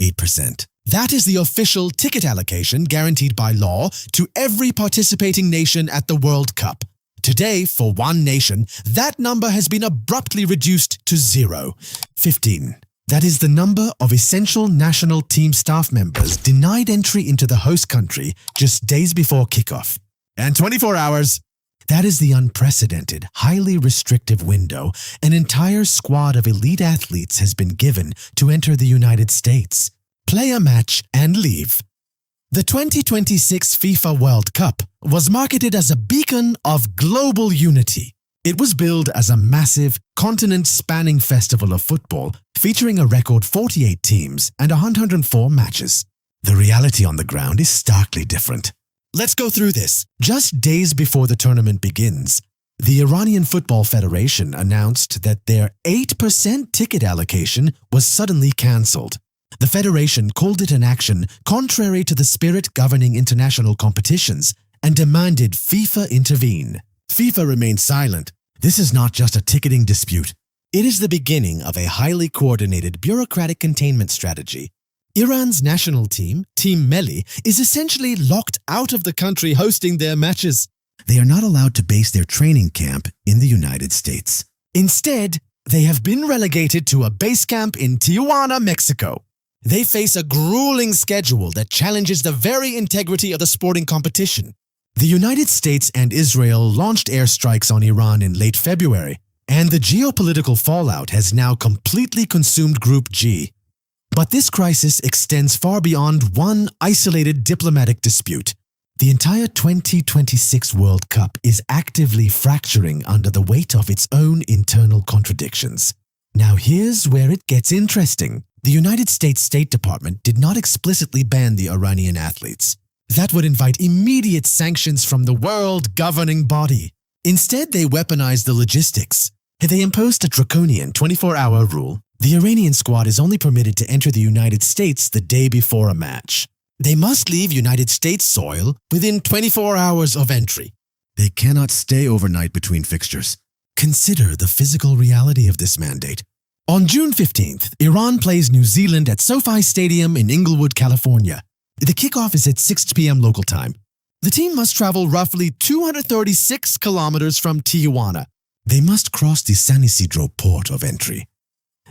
8%. That is the official ticket allocation guaranteed by law to every participating nation at the World Cup. Today, for one nation, that number has been abruptly reduced to 0. 15. That is the number of essential national team staff members denied entry into the host country just days before kickoff. And 24 hours. That is the unprecedented, highly restrictive window an entire squad of elite athletes has been given to enter the United States, play a match, and leave. The 2026 FIFA World Cup was marketed as a beacon of global unity. It was billed as a massive, continent-spanning festival of football featuring a record 48 teams and 104 matches. The reality on the ground is starkly different. Let's go through this. Just days before the tournament begins, the Iranian Football Federation announced that their 8% ticket allocation was suddenly cancelled. The federation called it an action contrary to the spirit governing international competitions and demanded FIFA intervene. FIFA remained silent. This is not just a ticketing dispute. It is the beginning of a highly coordinated bureaucratic containment strategy. Iran's national team, Team Melli, is essentially locked out of the country hosting their matches. They are not allowed to base their training camp in the United States. Instead, they have been relegated to a base camp in Tijuana, Mexico. They face a grueling schedule that challenges the very integrity of the sporting competition. The United States and Israel launched airstrikes on Iran in late February, and the geopolitical fallout has now completely consumed Group G. But this crisis extends far beyond one isolated diplomatic dispute. The entire 2026 World Cup is actively fracturing under the weight of its own internal contradictions. Now here's where it gets interesting. The United States State Department did not explicitly ban the Iranian athletes. That would invite immediate sanctions from the world governing body. Instead, they weaponized the logistics. They imposed a draconian 24-hour rule. The Iranian squad is only permitted to enter the United States the day before a match. They must leave United States soil within 24 hours of entry. They cannot stay overnight between fixtures. Consider the physical reality of this mandate. On June 15th, Iran plays New Zealand at SoFi Stadium in Inglewood, California. The kickoff is at 6 p.m. local time. The team must travel roughly 236 kilometers from Tijuana. They must cross the San Isidro port of entry.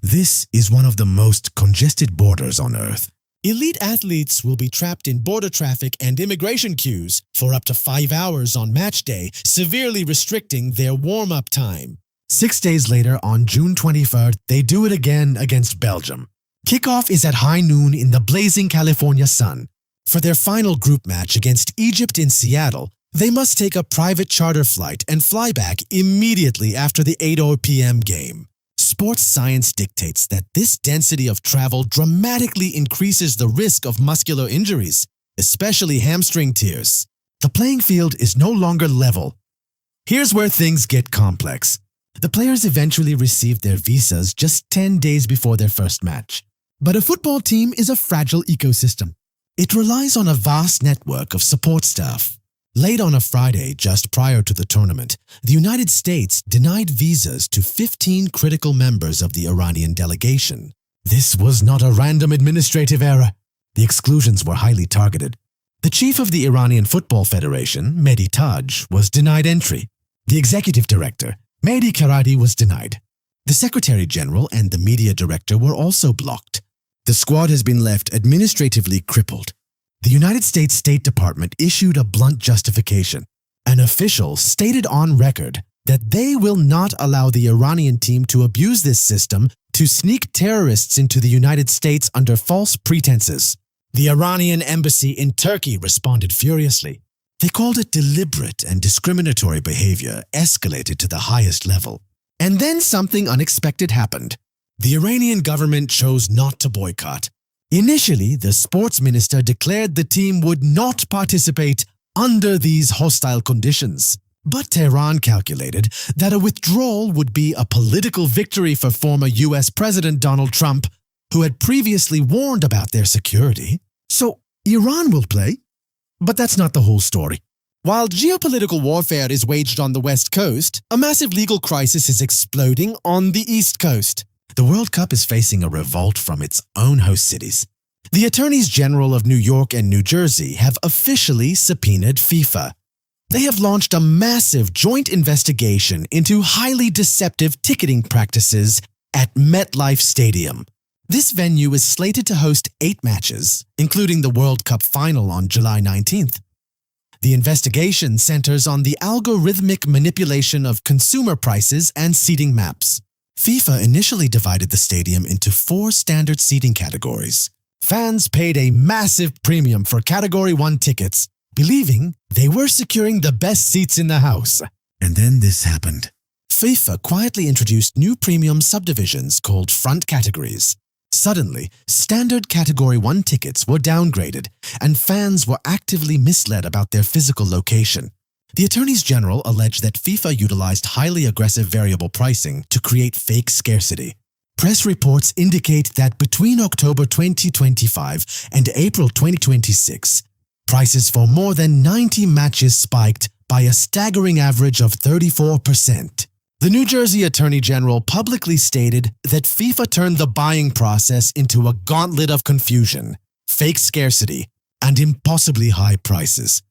This is one of the most congested borders on Earth. Elite athletes will be trapped in border traffic and immigration queues for up to 5 hours on match day, severely restricting their warm-up time. 6 days later, on June 23rd, they do it again against Belgium. Kickoff is at high noon in the blazing California sun. For their final group match against Egypt in Seattle, they must take a private charter flight and fly back immediately after the 8 p.m. game. Sports science dictates that this density of travel dramatically increases the risk of muscular injuries, especially hamstring tears. The playing field is no longer level. Here's where things get complex. The players eventually received their visas just 10 days before their first match. But a football team is a fragile ecosystem. It relies on a vast network of support staff. Late on a Friday, just prior to the tournament, the United States denied visas to 15 critical members of the Iranian delegation. This was not a random administrative error. The exclusions were highly targeted. The chief of the Iranian Football Federation, Mehdi Taj, was denied entry. The executive director, Mehdi Karadi, was denied. The secretary general and the media director were also blocked. The squad has been left administratively crippled. The United States State Department issued a blunt justification. An official stated on record that they will not allow the Iranian team to abuse this system to sneak terrorists into the United States under false pretenses. The Iranian embassy in Turkey responded furiously. They called it deliberate and discriminatory behavior escalated to the highest level. And then something unexpected happened. The Iranian government chose not to boycott. Initially, the sports minister declared the team would not participate under these hostile conditions. But Tehran calculated that a withdrawal would be a political victory for former US President Donald Trump, who had previously warned about their security. So, Iran will play? But that's not the whole story. While geopolitical warfare is waged on the West Coast, a massive legal crisis is exploding on the East Coast. The World Cup is facing a revolt from its own host cities. The Attorneys General of New York and New Jersey have officially subpoenaed FIFA. They have launched a massive joint investigation into highly deceptive ticketing practices at MetLife Stadium. This venue is slated to host 8 matches, including the World Cup final on July 19th. The investigation centers on the algorithmic manipulation of consumer prices and seating maps. FIFA initially divided the stadium into 4 standard seating categories. Fans paid a massive premium for Category 1 tickets, believing they were securing the best seats in the house. And then this happened. FIFA quietly introduced new premium subdivisions called front categories. Suddenly, standard Category 1 tickets were downgraded, and fans were actively misled about their physical location. The Attorneys General alleged that FIFA utilized highly aggressive variable pricing to create fake scarcity. Press reports indicate that between October 2025 and April 2026, prices for more than 90 matches spiked by a staggering average of 34%. The New Jersey Attorney General publicly stated that FIFA turned the buying process into a gauntlet of confusion, fake scarcity, and impossibly high prices.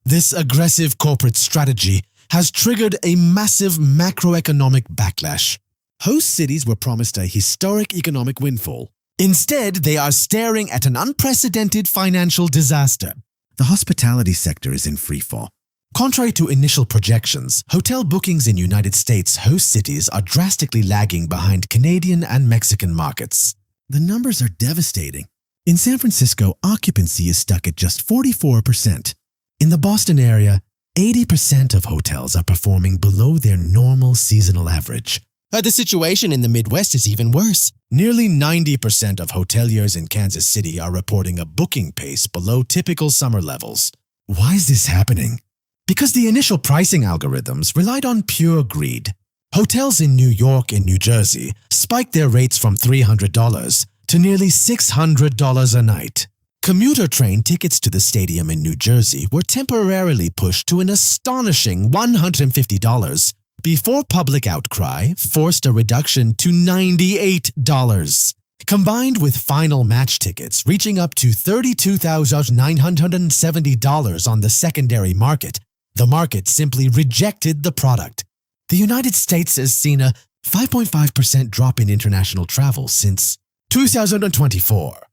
This aggressive corporate strategy has triggered a massive macroeconomic backlash. Host cities were promised a historic economic windfall. Instead, they are staring at an unprecedented financial disaster. The hospitality sector is in freefall. Contrary to initial projections, hotel bookings in United States host cities are drastically lagging behind Canadian and Mexican markets. The numbers are devastating. In San Francisco, occupancy is stuck at just 44%. In the Boston area, 80% of hotels are performing below their normal seasonal average. The situation in the Midwest is even worse. Nearly 90% of hoteliers in Kansas City are reporting a booking pace below typical summer levels. Why is this happening? Because the initial pricing algorithms relied on pure greed. Hotels in New York and New Jersey spiked their rates from $300 to nearly $600 a night. Commuter train tickets to the stadium in New Jersey were temporarily pushed to an astonishing $150 before public outcry forced a reduction to $98. Combined with final match tickets reaching up to $32,970 on the secondary market, the market simply rejected the product. The United States has seen a 5.5% drop in international travel since 2024.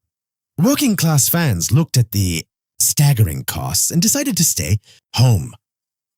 Working-class fans looked at the staggering costs and decided to stay home.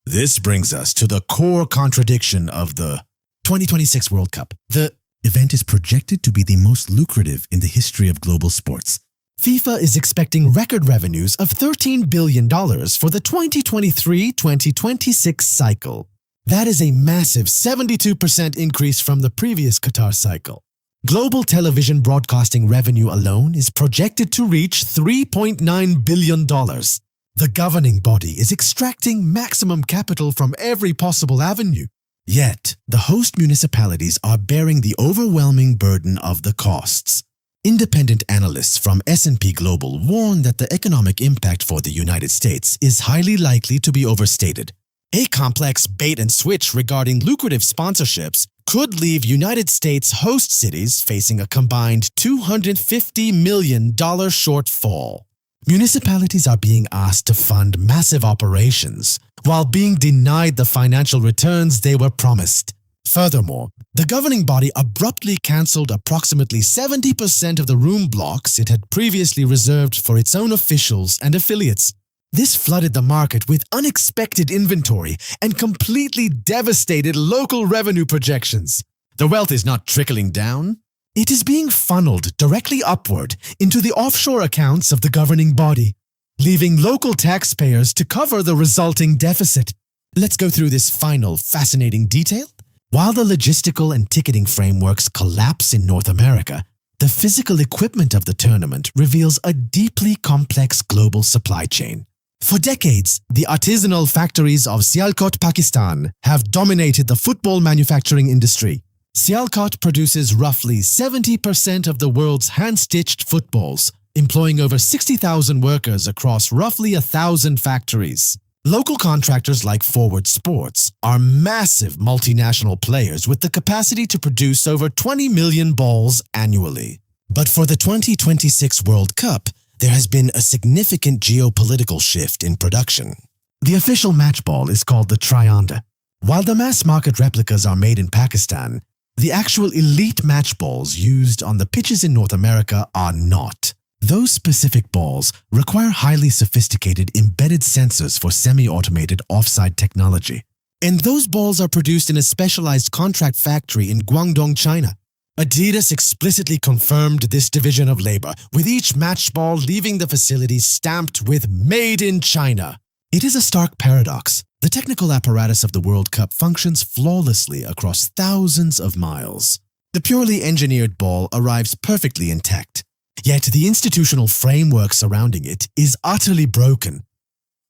This brings us to the core contradiction of the 2026 World Cup. The event is projected to be the most lucrative in the history of global sports. FIFA is expecting record revenues of $13 billion for the 2023-2026 cycle. That is a massive 72% increase from the previous Qatar cycle. Global television broadcasting revenue alone is projected to reach $3.9 billion. The governing body is extracting maximum capital from every possible avenue. Yet, the host municipalities are bearing the overwhelming burden of the costs. Independent analysts from S&P Global warn that the economic impact for the United States is highly likely to be overstated. A complex bait and switch regarding lucrative sponsorships could leave United States host cities facing a combined $250 million shortfall. Municipalities are being asked to fund massive operations while being denied the financial returns they were promised. Furthermore, the governing body abruptly cancelled approximately 70% of the room blocks it had previously reserved for its own officials and affiliates. This flooded the market with unexpected inventory and completely devastated local revenue projections. The wealth is not trickling down. It is being funneled directly upward into the offshore accounts of the governing body, leaving local taxpayers to cover the resulting deficit. Let's go through this final fascinating detail. While the logistical and ticketing frameworks collapse in North America, the physical equipment of the tournament reveals a deeply complex global supply chain. For decades, the artisanal factories of Sialkot, Pakistan have dominated the football manufacturing industry. Sialkot produces roughly 70% of the world's hand-stitched footballs, employing over 60,000 workers across roughly 1,000 factories. Local contractors like Forward Sports are massive multinational players with the capacity to produce over 20 million balls annually. But for the 2026 World Cup, there has been a significant geopolitical shift in production. The official match ball is called the Trianda. While the mass-market replicas are made in Pakistan, the actual elite match balls used on the pitches in North America are not. Those specific balls require highly sophisticated embedded sensors for semi-automated offside technology. And those balls are produced in a specialized contract factory in Guangdong, China. Adidas explicitly confirmed this division of labor, with each match ball leaving the facility stamped with "Made in China." It is a stark paradox. The technical apparatus of the World Cup functions flawlessly across thousands of miles. The purely engineered ball arrives perfectly intact, yet the institutional framework surrounding it is utterly broken.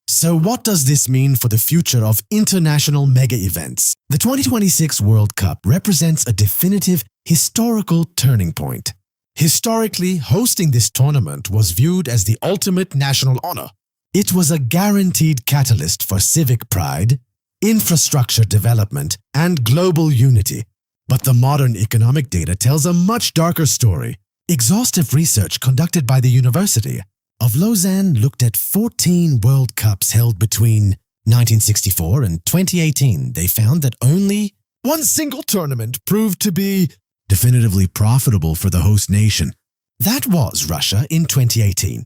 So what does this mean for the future of international mega events? The 2026 World Cup represents a definitive historical turning point. Historically, hosting this tournament was viewed as the ultimate national honor. It was a guaranteed catalyst for civic pride, infrastructure development, and global unity. But the modern economic data tells a much darker story. Exhaustive research conducted by the University of Lausanne looked at 14 World Cups held between 1964 and 2018. They found that only one single tournament proved to be definitively profitable for the host nation. That was Russia in 2018.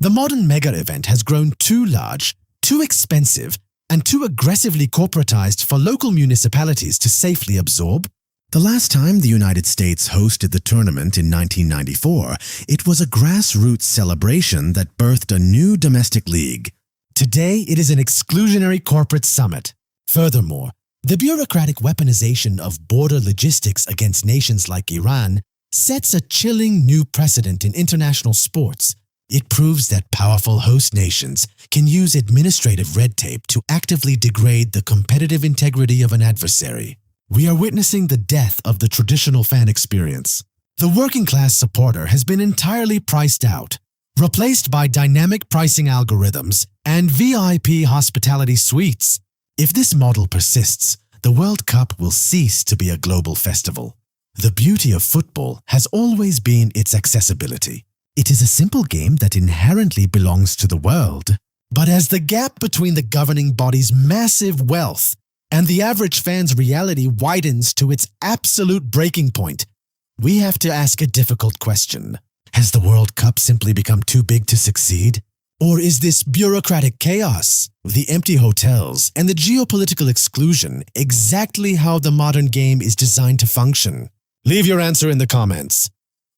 The modern mega event has grown too large, too expensive, and too aggressively corporatized for local municipalities to safely absorb. The last time the United States hosted the tournament in 1994, it was a grassroots celebration that birthed a new domestic league. Today, it is an exclusionary corporate summit. Furthermore, the bureaucratic weaponization of border logistics against nations like Iran sets a chilling new precedent in international sports. It proves that powerful host nations can use administrative red tape to actively degrade the competitive integrity of an adversary. We are witnessing the death of the traditional fan experience. The working-class supporter has been entirely priced out, replaced by dynamic pricing algorithms and VIP hospitality suites. If this model persists, the World Cup will cease to be a global festival. The beauty of football has always been its accessibility. It is a simple game that inherently belongs to the world. But as the gap between the governing body's massive wealth and the average fan's reality widens to its absolute breaking point, we have to ask a difficult question. Has the World Cup simply become too big to succeed? Or is this bureaucratic chaos, the empty hotels, and the geopolitical exclusion exactly how the modern game is designed to function? Leave your answer in the comments.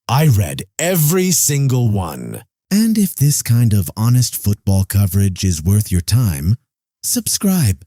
I read every single one. And if this kind of honest football coverage is worth your time, subscribe.